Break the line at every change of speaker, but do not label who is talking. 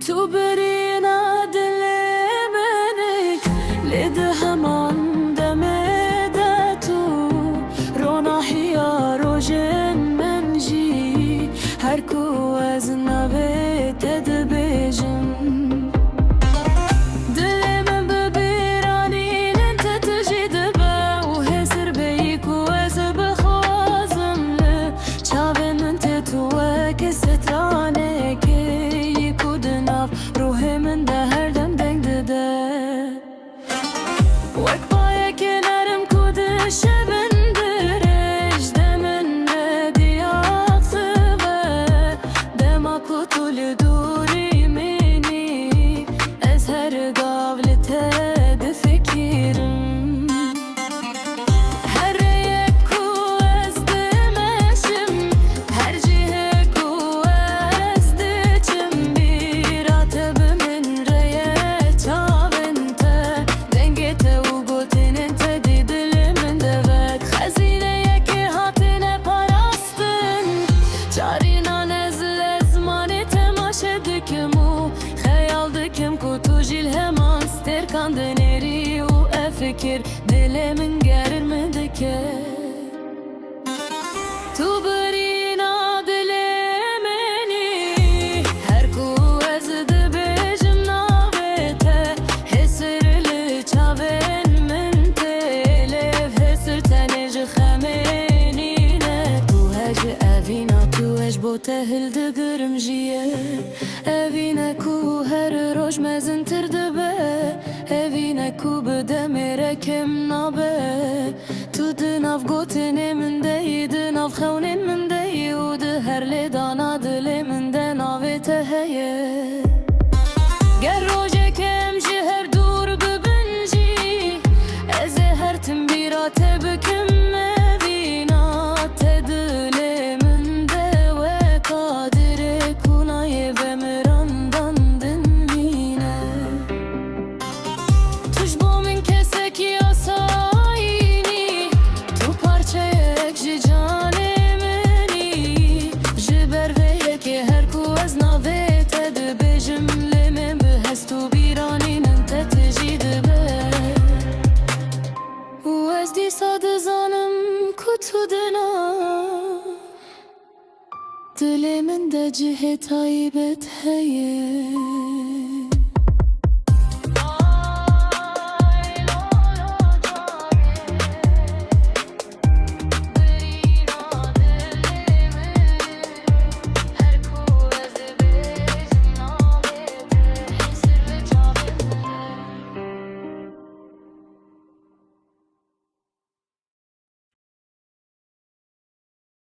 تو برينا دلبنك لد همان دمدتو رونا هيا روجن منجي هركو از نبي تدبجن Kandıneri u fikir dilimin germedike Tu birina dilimeni her ku ezdi bejim navete hesirli çaven min telev hesir tenej xamenine Tu hece evina tu ej bo tehildi gırmjiye evine ku her roj mezin tirdibe evine ku bedemere kem nabe tu dinav gotine min dey dinav xewnin min dey u de her le dana dile min de navete heye ger roje kem ji her dur bibinci ez her tim bira tebkim evina te dile min de ve kadire kunaye bemerandan dinmine Dilimin de cihet haybet heye